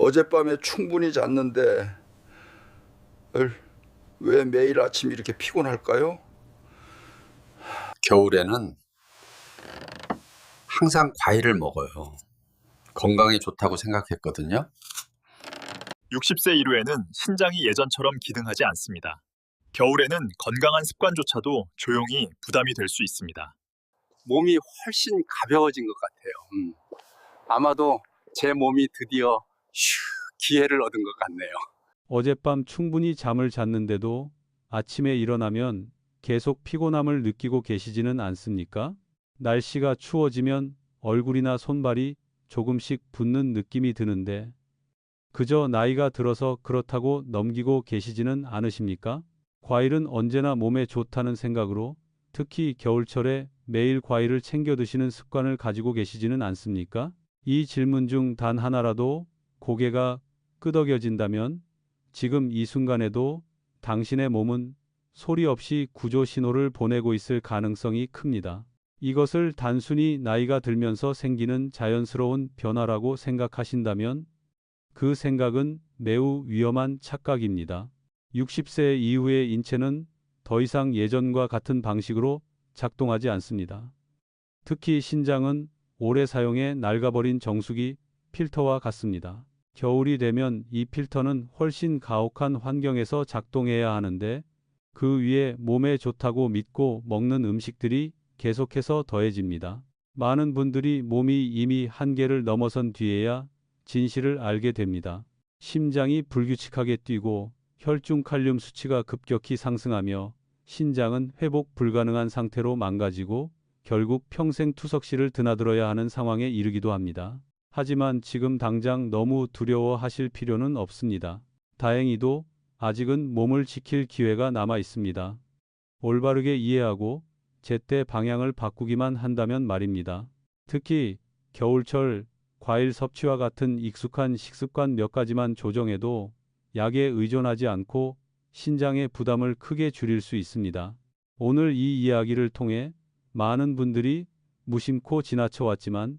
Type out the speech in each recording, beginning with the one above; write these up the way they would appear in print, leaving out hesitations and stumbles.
어젯밤에 충분히 잤는데 왜 매일 아침 이렇게 피곤할까요? 겨울에는 항상 과일을 먹어요. 건강에 좋다고 생각했거든요. 60세 이후에는 신장이 예전처럼 기능하지 않습니다. 겨울에는 건강한 습관조차도 조용히 부담이 될 수 있습니다. 몸이 훨씬 가벼워진 것 같아요. 아마도 제 몸이 드디어 기회를 얻은 것 같네요. 어젯밤 충분히 잠을 잤는데도 아침에 일어나면 계속 피곤함을 느끼고 계시지는 않습니까? 날씨가 추워지면 얼굴이나 손발이 조금씩 붓는 느낌이 드는데 그저 나이가 들어서 그렇다고 넘기고 계시지는 않으십니까? 과일은 언제나 몸에 좋다는 생각으로 특히 겨울철에 매일 과일을 챙겨 드시는 습관을 가지고 계시지는 않습니까? 이 질문 중 단 하나라도 고개가 끄덕여진다면 지금 이 순간에도 당신의 몸은 소리 없이 구조 신호를 보내고 있을 가능성이 큽니다. 이것을 단순히 나이가 들면서 생기는 자연스러운 변화라고 생각하신다면 그 생각은 매우 위험한 착각입니다. 60세 이후의 인체는 더 이상 예전과 같은 방식으로 작동하지 않습니다. 특히 신장은 오래 사용해 낡아버린 정수기 필터와 같습니다. 겨울이 되면 이 필터는 훨씬 가혹한 환경에서 작동해야 하는데 그 위에 몸에 좋다고 믿고 먹는 음식들이 계속해서 더해집니다. 많은 분들이 몸이 이미 한계를 넘어선 뒤에야 진실을 알게 됩니다. 심장이 불규칙하게 뛰고 혈중 칼륨 수치가 급격히 상승하며 신장은 회복 불가능한 상태로 망가지고 결국 평생 투석실을 드나들어야 하는 상황에 이르기도 합니다. 하지만 지금 당장 너무 두려워하실 필요는 없습니다. 다행히도 아직은 몸을 지킬 기회가 남아 있습니다. 올바르게 이해하고 제때 방향을 바꾸기만 한다면 말입니다. 특히 겨울철 과일 섭취와 같은 익숙한 식습관 몇 가지만 조정해도 약에 의존하지 않고 신장의 부담을 크게 줄일 수 있습니다. 오늘 이 이야기를 통해 많은 분들이 무심코 지나쳐왔지만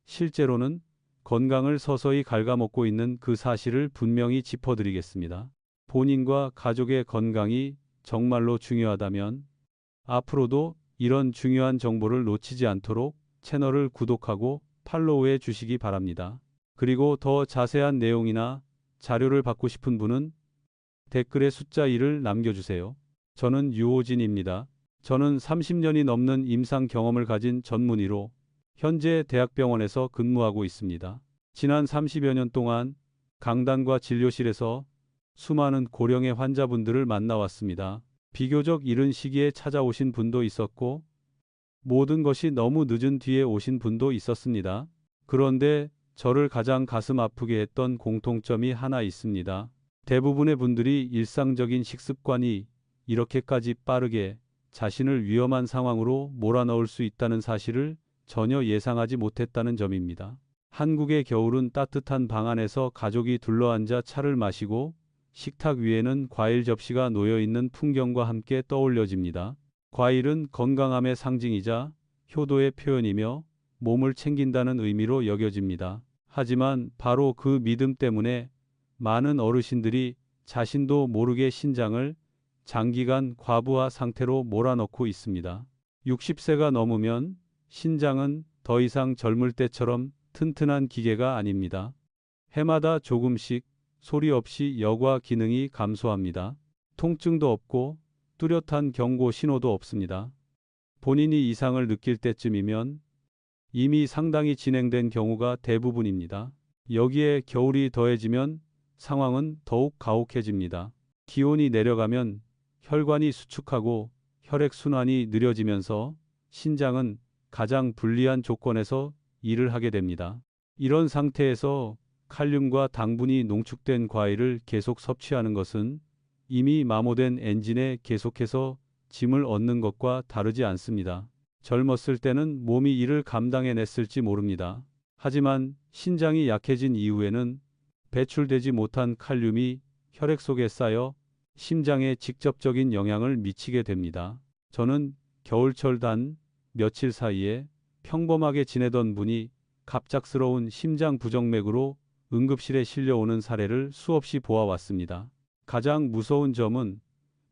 실제로는 건강을 서서히 갉아먹고 있는 그 사실을 분명히 짚어드리겠습니다. 본인과 가족의 건강이 정말로 중요하다면 앞으로도 이런 중요한 정보를 놓치지 않도록 채널을 구독하고 팔로우해 주시기 바랍니다. 그리고 더 자세한 내용이나 자료를 받고 싶은 분은 댓글에 숫자 1을 남겨주세요. 저는 유호진입니다. 저는 30년이 넘는 임상 경험을 가진 전문의로 현재 대학병원에서 근무하고 있습니다. 지난 30여 년 동안 강단과 진료실에서 수많은 고령의 환자분들을 만나왔습니다. 비교적 이른 시기에 찾아오신 분도 있었고 모든 것이 너무 늦은 뒤에 오신 분도 있었습니다. 그런데 저를 가장 가슴 아프게 했던 공통점이 하나 있습니다. 대부분의 분들이 일상적인 식습관이 이렇게까지 빠르게 자신을 위험한 상황으로 몰아넣을 수 있다는 사실을 전혀 예상하지 못했다는 점입니다. 한국의 겨울은 따뜻한 방 안에서 가족이 둘러앉아 차를 마시고 식탁 위에는 과일 접시가 놓여 있는 풍경과 함께 떠올려집니다. 과일은 건강함의 상징이자 효도의 표현이며 몸을 챙긴다는 의미로 여겨집니다. 하지만 바로 그 믿음 때문에 많은 어르신들이 자신도 모르게 신장을 장기간 과부하 상태로 몰아넣고 있습니다. 60세가 넘으면 신장은 더 이상 젊을 때처럼 튼튼한 기계가 아닙니다. 해마다 조금씩 소리 없이 여과 기능이 감소합니다. 통증도 없고 뚜렷한 경고 신호도 없습니다. 본인이 이상을 느낄 때쯤이면 이미 상당히 진행된 경우가 대부분입니다. 여기에 겨울이 더해지면 상황은 더욱 가혹해집니다. 기온이 내려가면 혈관이 수축하고 혈액순환이 느려지면서 신장은 가장 불리한 조건에서 일을 하게 됩니다. 이런 상태에서 칼륨과 당분이 농축된 과일을 계속 섭취하는 것은 이미 마모된 엔진에 계속해서 짐을 얻는 것과 다르지 않습니다. 젊었을 때는 몸이 이를 감당해냈을지 모릅니다. 하지만 신장이 약해진 이후에는 배출되지 못한 칼륨이 혈액 속에 쌓여 심장에 직접적인 영향을 미치게 됩니다. 저는 겨울철 단 며칠 사이에 평범하게 지내던 분이 갑작스러운 심장 부정맥으로 응급실에 실려오는 사례를 수없이 보아왔습니다. 가장 무서운 점은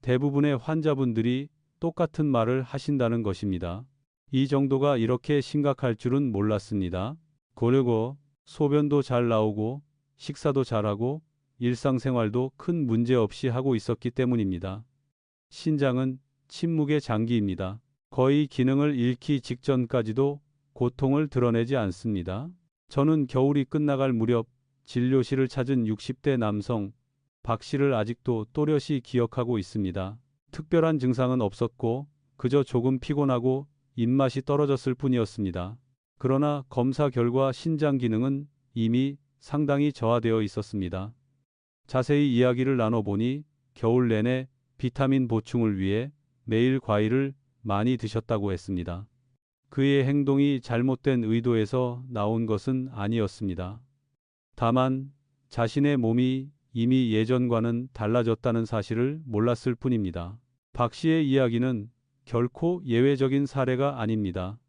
대부분의 환자분들이 똑같은 말을 하신다는 것입니다. 이 정도가 이렇게 심각할 줄은 몰랐습니다. 그리고 소변도 잘 나오고 식사도 잘하고 일상생활도 큰 문제 없이 하고 있었기 때문입니다. 신장은 침묵의 장기입니다. 거의 기능을 잃기 직전까지도 고통을 드러내지 않습니다. 저는 겨울이 끝나갈 무렵 진료실을 찾은 60대 남성 박 씨를 아직도 또렷이 기억하고 있습니다. 특별한 증상은 없었고 그저 조금 피곤하고 입맛이 떨어졌을 뿐이었습니다. 그러나 검사 결과 신장 기능은 이미 상당히 저하되어 있었습니다. 자세히 이야기를 나눠보니 겨울 내내 비타민 보충을 위해 매일 과일을 많이 드셨다고 했습니다. 그의 행동이 잘못된 의도에서 나온 것은 아니었습니다. 다만 자신의 몸이 이미 예전과는 달라졌다는 사실을 몰랐을 뿐입니다. 박 씨의 이야기는 결코 예외적인 사례가 아닙니다.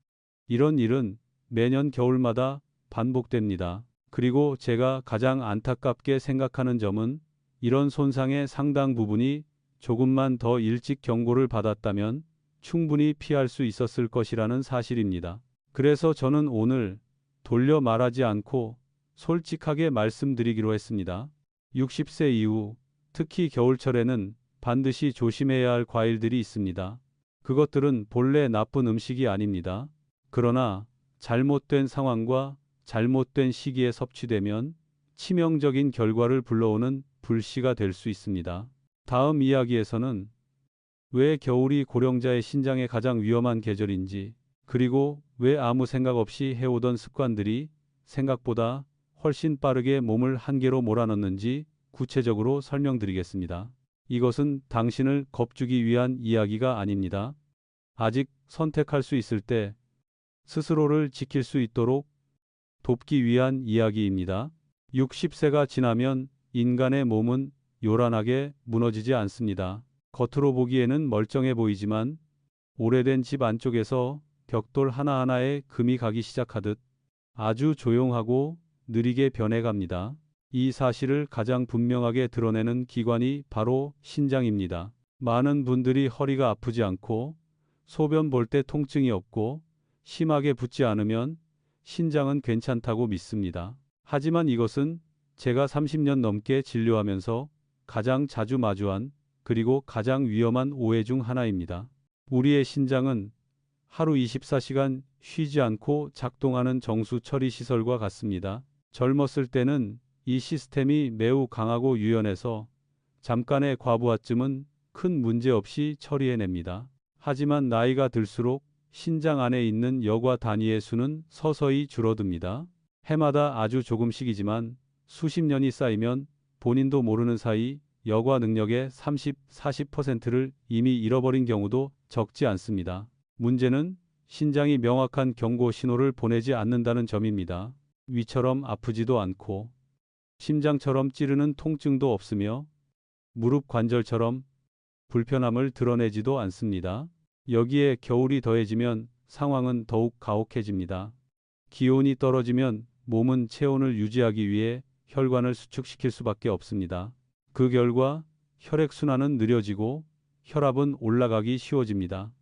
이런 일은 매년 겨울마다 반복됩니다. 그리고 제가 가장 안타깝게 생각하는 점은 이런 손상의 상당 부분이 조금만 더 일찍 경고를 받았다면 충분히 피할 수 있었을 것이라는 사실입니다. 그래서 저는 오늘 돌려 말하지 않고 솔직하게 말씀드리기로 했습니다. 60세 이후, 특히 겨울철에는 반드시 조심해야 할 과일들이 있습니다. 그것들은 본래 나쁜 음식이 아닙니다. 그러나 잘못된 상황과 잘못된 시기에 섭취되면 치명적인 결과를 불러오는 불씨가 될 수 있습니다. 다음 이야기에서는 왜 겨울이 고령자의 신장에 가장 위험한 계절인지, 그리고 왜 아무 생각 없이 해오던 습관들이 생각보다 훨씬 빠르게 몸을 한계로 몰아넣는지 구체적으로 설명드리겠습니다. 이것은 당신을 겁주기 위한 이야기가 아닙니다. 아직 선택할 수 있을 때 스스로를 지킬 수 있도록 돕기 위한 이야기입니다. 60세가 지나면 인간의 몸은 요란하게 무너지지 않습니다. 겉으로 보기에는 멀쩡해 보이지만 오래된 집 안쪽에서 벽돌 하나하나에 금이 가기 시작하듯 아주 조용하고 느리게 변해갑니다. 이 사실을 가장 분명하게 드러내는 기관이 바로 신장입니다. 많은 분들이 허리가 아프지 않고 소변 볼 때 통증이 없고 심하게 붓지 않으면 신장은 괜찮다고 믿습니다. 하지만 이것은 제가 30년 넘게 진료하면서 가장 자주 마주한 그리고 가장 위험한 오해 중 하나입니다. 우리의 신장은 하루 24시간 쉬지 않고 작동하는 정수 처리 시설과 같습니다. 젊었을 때는 이 시스템이 매우 강하고 유연해서 잠깐의 과부하쯤은 큰 문제 없이 처리해냅니다. 하지만 나이가 들수록 신장 안에 있는 여과 단위의 수는 서서히 줄어듭니다. 해마다 아주 조금씩이지만 수십 년이 쌓이면 본인도 모르는 사이 여과 능력의 30, 40%를 이미 잃어버린 경우도 적지 않습니다. 문제는 신장이 명확한 경고 신호를 보내지 않는다는 점입니다. 위처럼 아프지도 않고 심장처럼 찌르는 통증도 없으며 무릎 관절처럼 불편함을 드러내지도 않습니다. 여기에 겨울이 더해지면 상황은 더욱 가혹해집니다. 기온이 떨어지면 몸은 체온을 유지하기 위해 혈관을 수축시킬 수밖에 없습니다. 그 결과 혈액순환은 느려지고 혈압은 올라가기 쉬워집니다.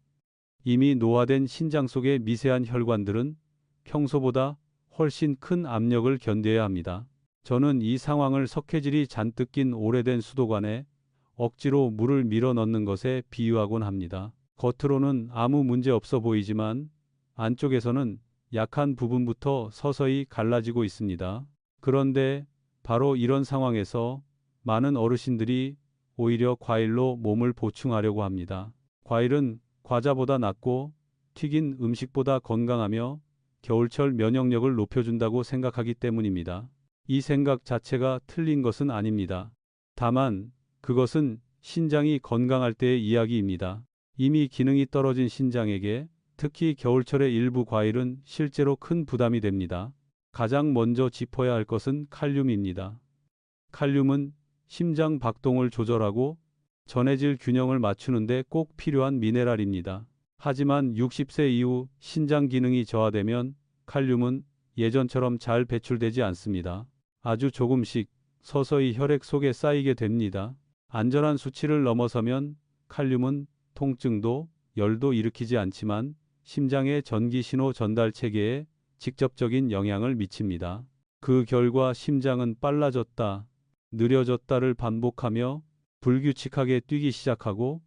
이미 노화된 신장 속의 미세한 혈관들은 평소보다 훨씬 큰 압력을 견뎌야 합니다. 저는 이 상황을 석회질이 잔뜩 낀 오래된 수도관에 억지로 물을 밀어 넣는 것에 비유하곤 합니다. 겉으로는 아무 문제 없어 보이지만 안쪽에서는 약한 부분부터 서서히 갈라지고 있습니다. 그런데 바로 이런 상황에서 많은 어르신들이 오히려 과일로 몸을 보충하려고 합니다. 과일은 과자보다 낫고 튀긴 음식보다 건강하며 겨울철 면역력을 높여준다고 생각하기 때문입니다. 이 생각 자체가 틀린 것은 아닙니다. 다만 그것은 신장이 건강할 때의 이야기입니다. 이미 기능이 떨어진 신장에게 특히 겨울철의 일부 과일은 실제로 큰 부담이 됩니다. 가장 먼저 짚어야 할 것은 칼륨입니다. 칼륨은 심장 박동을 조절하고 전해질 균형을 맞추는데 꼭 필요한 미네랄입니다. 하지만 60세 이후 신장 기능이 저하되면 칼륨은 예전처럼 잘 배출되지 않습니다. 아주 조금씩 서서히 혈액 속에 쌓이게 됩니다. 안전한 수치를 넘어서면 칼륨은 통증도 열도 일으키지 않지만 심장의 전기 신호 전달 체계에 직접적인 영향을 미칩니다. 그 결과 심장은 빨라졌다, 느려졌다를 반복하며 불규칙하게 뛰기 시작하고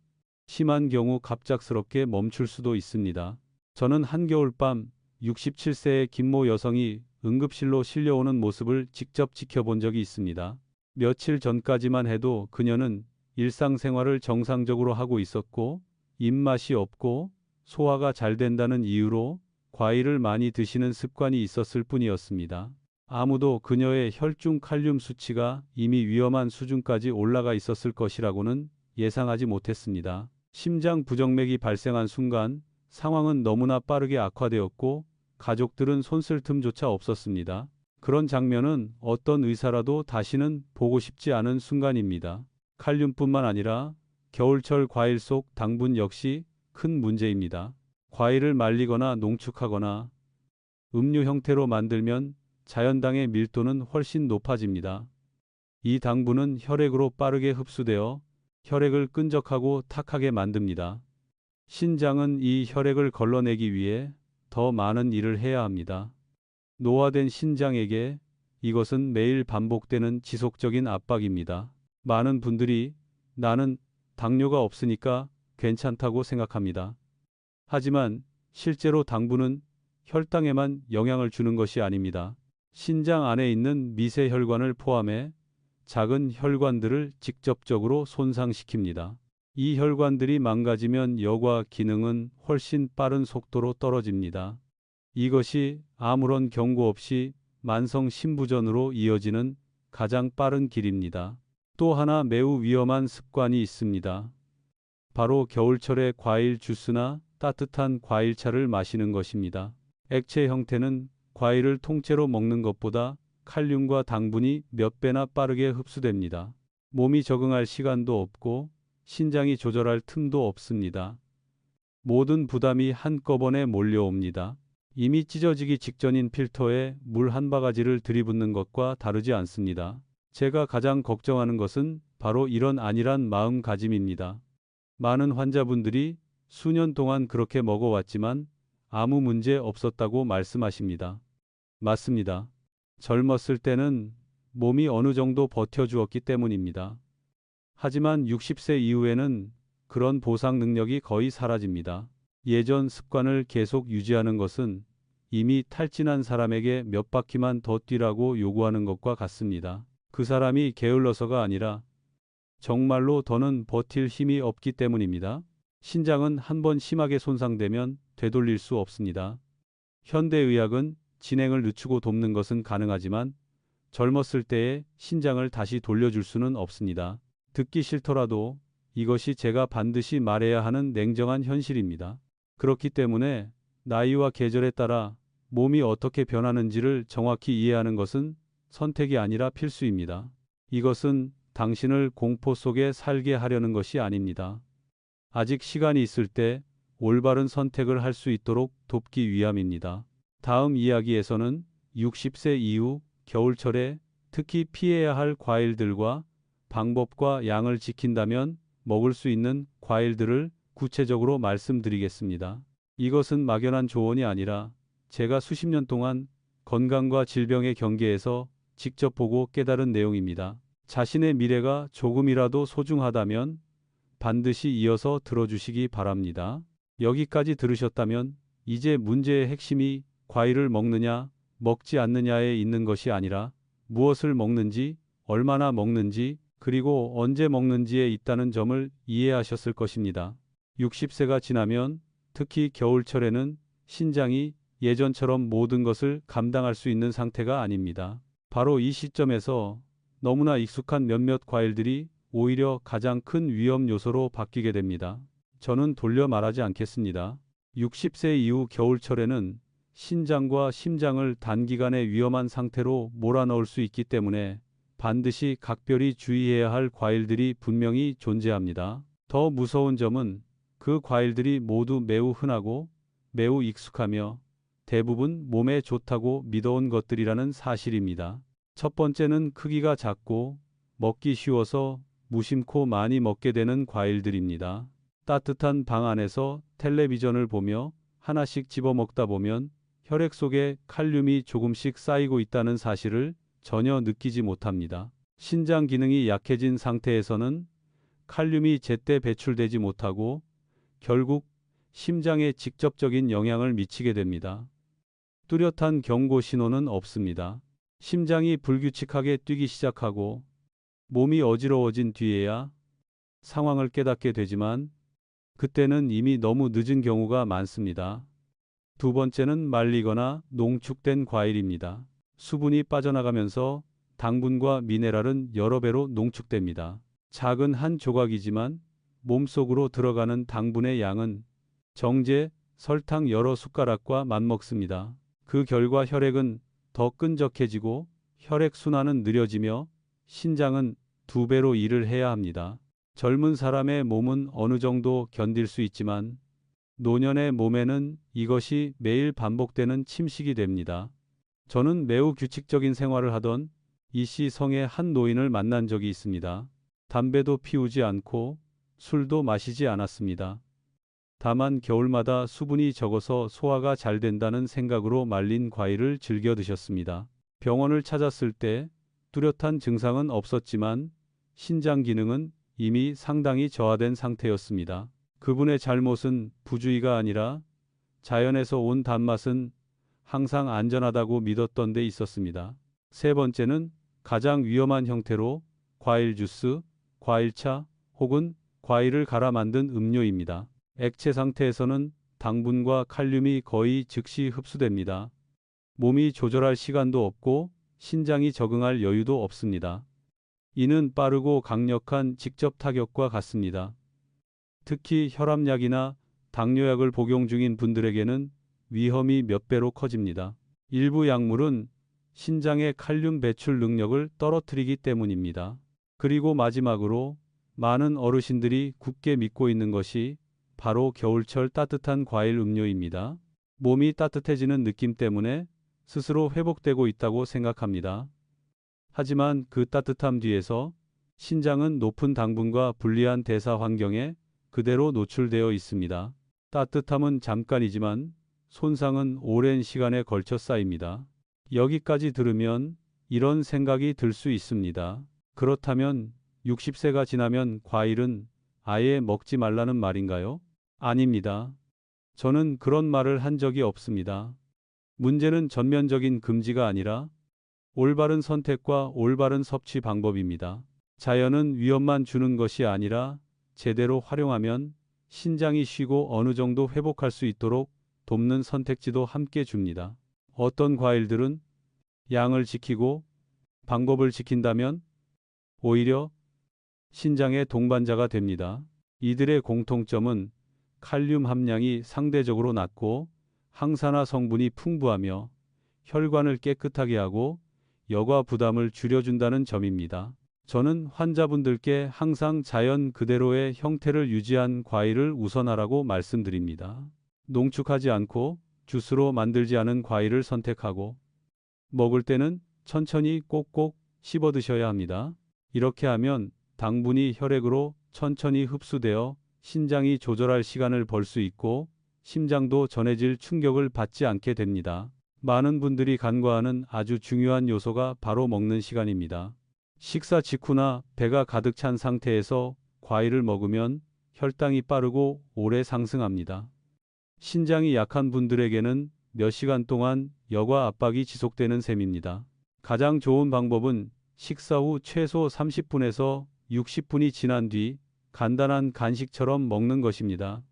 심한 경우 갑작스럽게 멈출 수도 있습니다. 저는 한겨울밤 67세의 김모 여성이 응급실로 실려오는 모습을 직접 지켜본 적이 있습니다. 며칠 전까지만 해도 그녀는 일상생활을 정상적으로 하고 있었고 입맛이 없고 소화가 잘 된다는 이유로 과일을 많이 드시는 습관이 있었을 뿐이었습니다. 아무도 그녀의 혈중 칼륨 수치가 이미 위험한 수준까지 올라가 있었을 것이라고는 예상하지 못했습니다. 심장 부정맥이 발생한 순간 상황은 너무나 빠르게 악화되었고 가족들은 손쓸 틈조차 없었습니다. 그런 장면은 어떤 의사라도 다시는 보고 싶지 않은 순간입니다. 칼륨뿐만 아니라 겨울철 과일 속 당분 역시 큰 문제입니다. 과일을 말리거나 농축하거나 음료 형태로 만들면 자연당의 밀도는 훨씬 높아집니다. 이 당분은 혈액으로 빠르게 흡수되어 혈액을 끈적하고 탁하게 만듭니다. 신장은 이 혈액을 걸러내기 위해 더 많은 일을 해야 합니다. 노화된 신장에게 이것은 매일 반복되는 지속적인 압박입니다. 많은 분들이 나는 당뇨가 없으니까 괜찮다고 생각합니다. 하지만 실제로 당분은 혈당에만 영향을 주는 것이 아닙니다. 신장 안에 있는 미세 혈관을 포함해 작은 혈관들을 직접적으로 손상시킵니다. 이 혈관들이 망가지면 여과 기능은 훨씬 빠른 속도로 떨어집니다. 이것이 아무런 경고 없이 만성 신부전으로 이어지는 가장 빠른 길입니다. 또 하나 매우 위험한 습관이 있습니다. 바로 겨울철에 과일 주스나 따뜻한 과일차를 마시는 것입니다. 액체 형태는 과일을 통째로 먹는 것보다 칼륨과 당분이 몇 배나 빠르게 흡수됩니다. 몸이 적응할 시간도 없고 신장이 조절할 틈도 없습니다. 모든 부담이 한꺼번에 몰려옵니다. 이미 찢어지기 직전인 필터에 물 한 바가지를 들이붓는 것과 다르지 않습니다. 제가 가장 걱정하는 것은 바로 이런 안일한 마음가짐입니다. 많은 환자분들이 수년 동안 그렇게 먹어왔지만 아무 문제 없었다고 말씀하십니다. 맞습니다. 젊었을 때는 몸이 어느 정도 버텨주었기 때문입니다. 하지만 60세 이후에는 그런 보상 능력이 거의 사라집니다. 예전 습관을 계속 유지하는 것은 이미 탈진한 사람에게 몇 바퀴만 더 뛰라고 요구하는 것과 같습니다. 그 사람이 게을러서가 아니라 정말로 더는 버틸 힘이 없기 때문입니다. 신장은 한번 심하게 손상되면 되돌릴 수 없습니다. 현대의학은 진행을 늦추고 돕는 것은 가능하지만 젊었을 때의 신장을 다시 돌려줄 수는 없습니다. 듣기 싫더라도 이것이 제가 반드시 말해야 하는 냉정한 현실입니다. 그렇기 때문에 나이와 계절에 따라 몸이 어떻게 변하는지를 정확히 이해하는 것은 선택이 아니라 필수입니다. 이것은 당신을 공포 속에 살게 하려는 것이 아닙니다. 아직 시간이 있을 때 올바른 선택을 할 수 있도록 돕기 위함입니다. 다음 이야기에서는 60세 이후 겨울철에 특히 피해야 할 과일들과 방법과 양을 지킨다면 먹을 수 있는 과일들을 구체적으로 말씀드리겠습니다. 이것은 막연한 조언이 아니라 제가 수십 년 동안 건강과 질병의 경계에서 직접 보고 깨달은 내용입니다. 자신의 미래가 조금이라도 소중하다면 반드시 이어서 들어주시기 바랍니다. 여기까지 들으셨다면 이제 문제의 핵심이 과일을 먹느냐, 먹지 않느냐에 있는 것이 아니라 무엇을 먹는지, 얼마나 먹는지, 그리고 언제 먹는지에 있다는 점을 이해하셨을 것입니다. 60세가 지나면 특히 겨울철에는 신장이 예전처럼 모든 것을 감당할 수 있는 상태가 아닙니다. 바로 이 시점에서 너무나 익숙한 몇몇 과일들이 오히려 가장 큰 위험 요소로 바뀌게 됩니다. 저는 돌려 말하지 않겠습니다. 60세 이후 겨울철에는 신장과 심장을 단기간에 위험한 상태로 몰아넣을 수 있기 때문에 반드시 각별히 주의해야 할 과일들이 분명히 존재합니다. 더 무서운 점은 그 과일들이 모두 매우 흔하고 매우 익숙하며 대부분 몸에 좋다고 믿어온 것들이라는 사실입니다. 첫 번째는 크기가 작고 먹기 쉬워서 무심코 많이 먹게 되는 과일들입니다. 따뜻한 방 안에서 텔레비전을 보며 하나씩 집어 먹다 보면 혈액 속에 칼륨이 조금씩 쌓이고 있다는 사실을 전혀 느끼지 못합니다. 신장 기능이 약해진 상태에서는 칼륨이 제때 배출되지 못하고 결국 심장에 직접적인 영향을 미치게 됩니다. 뚜렷한 경고 신호는 없습니다. 심장이 불규칙하게 뛰기 시작하고 몸이 어지러워진 뒤에야 상황을 깨닫게 되지만 그때는 이미 너무 늦은 경우가 많습니다. 두 번째는 말리거나 농축된 과일입니다. 수분이 빠져나가면서 당분과 미네랄은 여러 배로 농축됩니다. 작은 한 조각이지만 몸속으로 들어가는 당분의 양은 정제, 설탕 여러 숟가락과 맞먹습니다. 그 결과 혈액은 더 끈적해지고 혈액 순환은 느려지며 신장은 2배로 일을 해야 합니다. 젊은 사람의 몸은 어느 정도 견딜 수 있지만 노년의 몸에는 이것이 매일 반복되는 침식이 됩니다. 저는 매우 규칙적인 생활을 하던 이씨 성의 한 노인을 만난 적이 있습니다. 담배도 피우지 않고 술도 마시지 않았습니다. 다만 겨울마다 수분이 적어서 소화가 잘 된다는 생각으로 말린 과일을 즐겨 드셨습니다. 병원을 찾았을 때 뚜렷한 증상은 없었지만 신장 기능은 이미 상당히 저하된 상태였습니다. 그분의 잘못은 부주의가 아니라 자연에서 온 단맛은 항상 안전하다고 믿었던 데 있었습니다. 세 번째는 가장 위험한 형태로 과일 주스, 과일차 혹은 과일을 갈아 만든 음료입니다. 액체 상태에서는 당분과 칼륨이 거의 즉시 흡수됩니다. 몸이 조절할 시간도 없고 신장이 적응할 여유도 없습니다. 이는 빠르고 강력한 직접 타격과 같습니다. 특히 혈압약이나 당뇨약을 복용 중인 분들에게는 위험이 몇 배로 커집니다. 일부 약물은 신장의 칼륨 배출 능력을 떨어뜨리기 때문입니다. 그리고 마지막으로 많은 어르신들이 굳게 믿고 있는 것이 바로 겨울철 따뜻한 과일 음료입니다. 몸이 따뜻해지는 느낌 때문에 스스로 회복되고 있다고 생각합니다. 하지만 그 따뜻함 뒤에서 신장은 높은 당분과 불리한 대사 환경에 그대로 노출되어 있습니다. 따뜻함은 잠깐이지만 손상은 오랜 시간에 걸쳐 쌓입니다. 여기까지 들으면 이런 생각이 들 수 있습니다. 그렇다면 60세가 지나면 과일은 아예 먹지 말라는 말인가요? 아닙니다. 저는 그런 말을 한 적이 없습니다. 문제는 전면적인 금지가 아니라 올바른 선택과 올바른 섭취 방법입니다. 자연은 위험만 주는 것이 아니라 제대로 활용하면 신장이 쉬고 어느 정도 회복할 수 있도록 돕는 선택지도 함께 줍니다. 어떤 과일들은 양을 지키고 방법을 지킨다면 오히려 신장의 동반자가 됩니다. 이들의 공통점은 칼륨 함량이 상대적으로 낮고 항산화 성분이 풍부하며 혈관을 깨끗하게 하고 여과 부담을 줄여준다는 점입니다. 저는 환자분들께 항상 자연 그대로의 형태를 유지한 과일을 우선하라고 말씀드립니다. 농축하지 않고 주스로 만들지 않은 과일을 선택하고 먹을 때는 천천히 꼭꼭 씹어 드셔야 합니다. 이렇게 하면 당분이 혈액으로 천천히 흡수되어 신장이 조절할 시간을 벌 수 있고 심장도 전해질 충격을 받지 않게 됩니다. 많은 분들이 간과하는 아주 중요한 요소가 바로 먹는 시간입니다. 식사 직후나 배가 가득 찬 상태에서 과일을 먹으면 혈당이 빠르고 오래 상승합니다. 신장이 약한 분들에게는 몇 시간 동안 여과 압박이 지속되는 셈입니다. 가장 좋은 방법은 식사 후 최소 30분에서 60분이 지난 뒤 간단한 간식처럼 먹는 것입니다.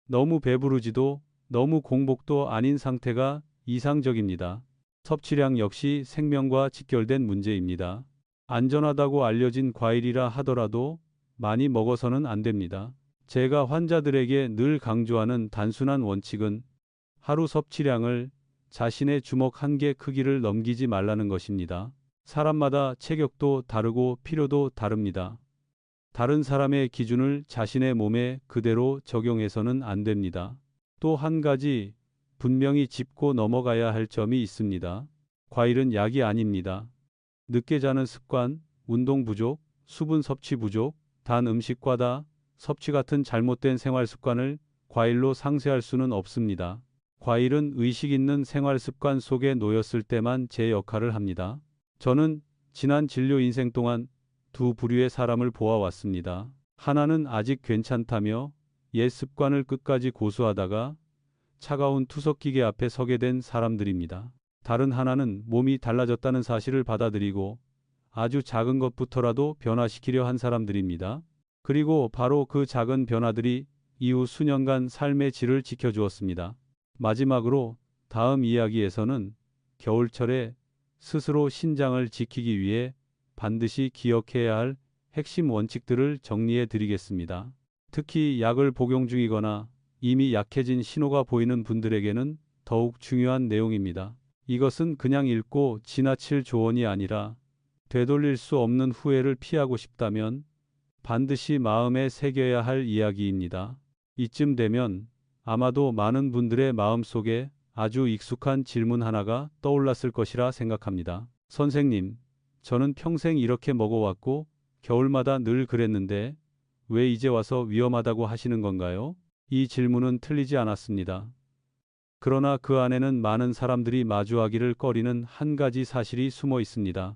너무 배부르지도 너무 공복도 아닌 상태가 이상적입니다. 섭취량 역시 생명과 직결된 문제입니다. 안전하다고 알려진 과일이라 하더라도 많이 먹어서는 안 됩니다. 제가 환자들에게 늘 강조하는 단순한 원칙은 하루 섭취량을 자신의 주먹 한 개 크기를 넘기지 말라는 것입니다. 사람마다 체격도 다르고 필요도 다릅니다. 다른 사람의 기준을 자신의 몸에 그대로 적용해서는 안 됩니다. 또 한 가지 분명히 짚고 넘어가야 할 점이 있습니다. 과일은 약이 아닙니다. 늦게 자는 습관, 운동 부족, 수분 섭취 부족, 단 음식 과다 섭취 같은 잘못된 생활 습관을 과일로 상쇄할 수는 없습니다. 과일은 의식 있는 생활 습관 속에 놓였을 때만 제 역할을 합니다. 저는 지난 진료 인생 동안 두 부류의 사람을 보아왔습니다. 하나는 아직 괜찮다며 옛 습관을 끝까지 고수하다가 차가운 투석기계 앞에 서게 된 사람들입니다. 다른 하나는 몸이 달라졌다는 사실을 받아들이고 아주 작은 것부터라도 변화시키려 한 사람들입니다. 그리고 바로 그 작은 변화들이 이후 수년간 삶의 질을 지켜주었습니다. 마지막으로 다음 이야기에서는 겨울철에 스스로 신장을 지키기 위해 반드시 기억해야 할 핵심 원칙들을 정리해 드리겠습니다. 특히 약을 복용 중이거나 이미 약해진 신호가 보이는 분들에게는 더욱 중요한 내용입니다. 이것은 그냥 읽고 지나칠 조언이 아니라 되돌릴 수 없는 후회를 피하고 싶다면 반드시 마음에 새겨야 할 이야기입니다. 이쯤 되면 아마도 많은 분들의 마음속에 아주 익숙한 질문 하나가 떠올랐을 것이라 생각합니다. 선생님, 저는 평생 이렇게 먹어왔고 겨울마다 늘 그랬는데 왜 이제 와서 위험하다고 하시는 건가요? 이 질문은 틀리지 않았습니다. 그러나 그 안에는 많은 사람들이 마주하기를 꺼리는 한 가지 사실이 숨어 있습니다.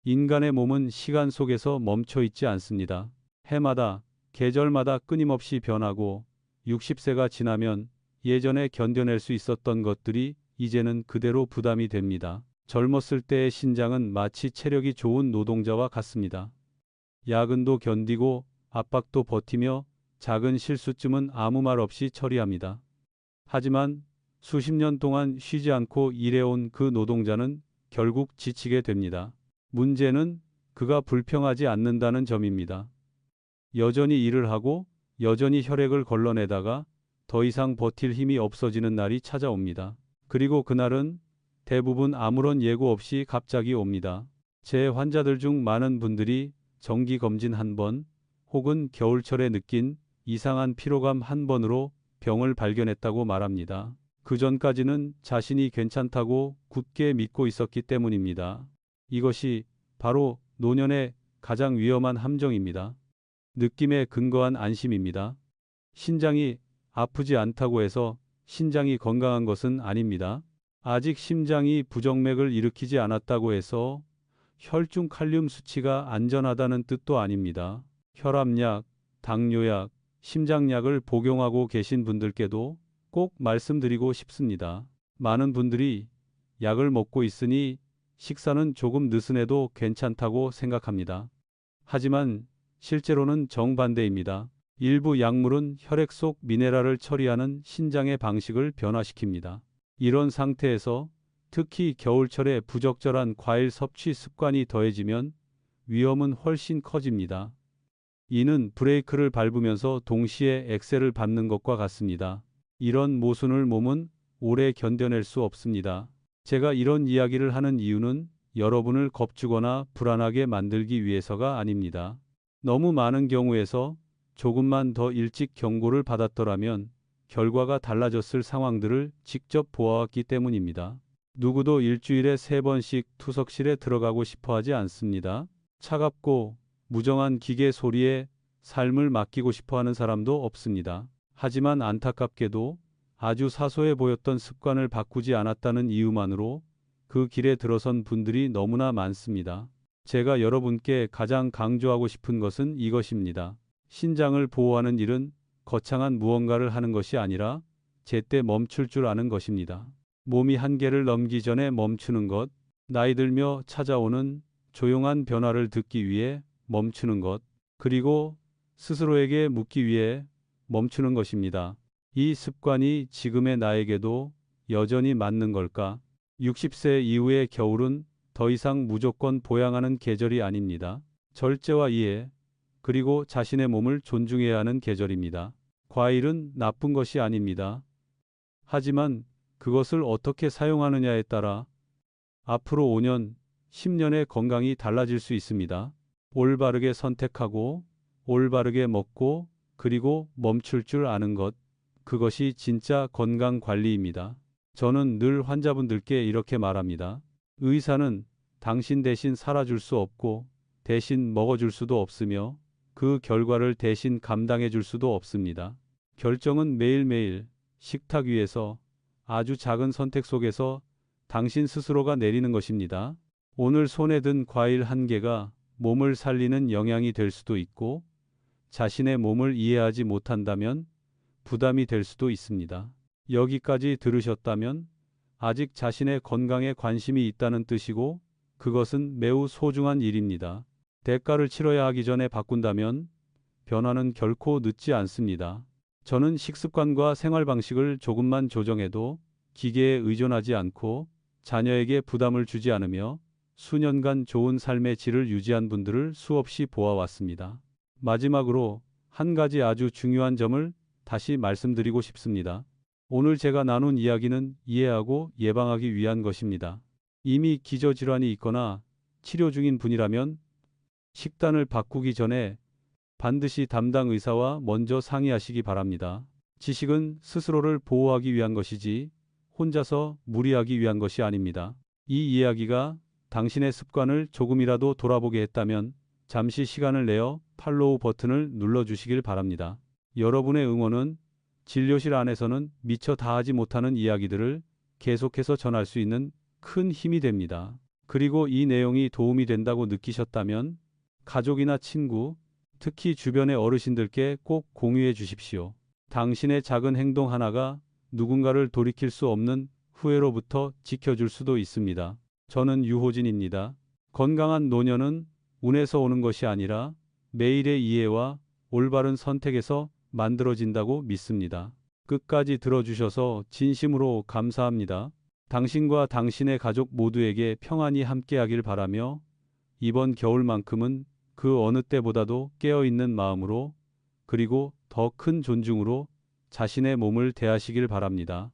인간의 몸은 시간 속에서 멈춰 있지 않습니다. 해마다, 계절마다 끊임없이 변하고 60세가 지나면 예전에 견뎌낼 수 있었던 것들이 이제는 그대로 부담이 됩니다. 젊었을 때의 신장은 마치 체력이 좋은 노동자와 같습니다. 야근도 견디고 압박도 버티며 작은 실수쯤은 아무 말 없이 처리합니다. 하지만 수십 년 동안 쉬지 않고 일해온 그 노동자는 결국 지치게 됩니다. 문제는 그가 불평하지 않는다는 점입니다. 여전히 일을 하고 여전히 혈액을 걸러내다가 더 이상 버틸 힘이 없어지는 날이 찾아옵니다. 그리고 그날은 대부분 아무런 예고 없이 갑자기 옵니다. 제 환자들 중 많은 분들이 정기검진 한 번 혹은 겨울철에 느낀 이상한 피로감 한 번으로 병을 발견했다고 말합니다. 그 전까지는 자신이 괜찮다고 굳게 믿고 있었기 때문입니다. 이것이 바로 노년의 가장 위험한 함정입니다. 느낌에 근거한 안심입니다. 신장이 아프지 않다고 해서 신장이 건강한 것은 아닙니다. 아직 심장이 부정맥을 일으키지 않았다고 해서 혈중 칼륨 수치가 안전하다는 뜻도 아닙니다. 혈압약, 당뇨약, 심장약을 복용하고 계신 분들께도 꼭 말씀드리고 싶습니다. 많은 분들이 약을 먹고 있으니 식사는 조금 느슨해도 괜찮다고 생각합니다. 하지만 실제로는 정반대입니다. 일부 약물은 혈액 속 미네랄을 처리하는 신장의 방식을 변화시킵니다. 이런 상태에서 특히 겨울철에 부적절한 과일 섭취 습관이 더해지면 위험은 훨씬 커집니다. 이는 브레이크를 밟으면서 동시에 엑셀을 밟는 것과 같습니다. 이런 모순을 몸은 오래 견뎌낼 수 없습니다. 제가 이런 이야기를 하는 이유는 여러분을 겁주거나 불안하게 만들기 위해서가 아닙니다. 너무 많은 경우에서 조금만 더 일찍 경고를 받았더라면 결과가 달라졌을 상황들을 직접 보아왔기 때문입니다. 누구도 일주일에 3번씩 투석실에 들어가고 싶어 하지 않습니다. 차갑고 무정한 기계 소리에 삶을 맡기고 싶어 하는 사람도 없습니다. 하지만 안타깝게도 아주 사소해 보였던 습관을 바꾸지 않았다는 이유만으로 그 길에 들어선 분들이 너무나 많습니다. 제가 여러분께 가장 강조하고 싶은 것은 이것입니다. 신장을 보호하는 일은 거창한 무언가를 하는 것이 아니라 제때 멈출 줄 아는 것입니다. 몸이 한계를 넘기 전에 멈추는 것, 나이 들며 찾아오는 조용한 변화를 듣기 위해 멈추는 것, 그리고 스스로에게 묻기 위해 멈추는 것입니다. 이 습관이 지금의 나에게도 여전히 맞는 걸까? 60세 이후의 겨울은 더 이상 무조건 보양하는 계절이 아닙니다. 절제와 이해, 그리고 자신의 몸을 존중해야 하는 계절입니다. 과일은 나쁜 것이 아닙니다. 하지만 그것을 어떻게 사용하느냐에 따라 앞으로 5년, 10년의 건강이 달라질 수 있습니다. 올바르게 선택하고, 올바르게 먹고, 그리고 멈출 줄 아는 것, 그것이 진짜 건강 관리입니다. 저는 늘 환자분들께 이렇게 말합니다. 의사는 당신 대신 살아줄 수 없고 대신 먹어줄 수도 없으며 그 결과를 대신 감당해 줄 수도 없습니다. 결정은 매일매일 식탁 위에서 아주 작은 선택 속에서 당신 스스로가 내리는 것입니다. 오늘 손에 든 과일 한 개가 몸을 살리는 영양이 될 수도 있고 자신의 몸을 이해하지 못한다면 부담이 될 수도 있습니다. 여기까지 들으셨다면 아직 자신의 건강에 관심이 있다는 뜻이고 그것은 매우 소중한 일입니다. 대가를 치러야 하기 전에 바꾼다면 변화는 결코 늦지 않습니다. 저는 식습관과 생활 방식을 조금만 조정해도 기계에 의존하지 않고 자녀에게 부담을 주지 않으며 수년간 좋은 삶의 질을 유지한 분들을 수없이 보아왔습니다. 마지막으로 한 가지 아주 중요한 점을 다시 말씀드리고 싶습니다. 오늘 제가 나눈 이야기는 이해하고 예방하기 위한 것입니다. 이미 기저질환이 있거나 치료 중인 분이라면 식단을 바꾸기 전에 반드시 담당 의사와 먼저 상의하시기 바랍니다. 지식은 스스로를 보호하기 위한 것이지 혼자서 무리하기 위한 것이 아닙니다. 이 이야기가 당신의 습관을 조금이라도 돌아보게 했다면 잠시 시간을 내어 팔로우 버튼을 눌러주시길 바랍니다. 여러분의 응원은 진료실 안에서는 미처 다하지 못하는 이야기들을 계속해서 전할 수 있는 큰 힘이 됩니다. 그리고 이 내용이 도움이 된다고 느끼셨다면 가족이나 친구, 특히 주변의 어르신들께 꼭 공유해 주십시오. 당신의 작은 행동 하나가 누군가를 돌이킬 수 없는 후회로부터 지켜줄 수도 있습니다. 저는 유호진입니다. 건강한 노년은 운에서 오는 것이 아니라 매일의 이해와 올바른 선택에서 만들어진다고 믿습니다. 끝까지 들어주셔서 진심으로 감사합니다. 당신과 당신의 가족 모두에게 평안이 함께하길 바라며 이번 겨울만큼은 그 어느 때보다도 깨어있는 마음으로 그리고 더 큰 존중으로 자신의 몸을 대하시길 바랍니다.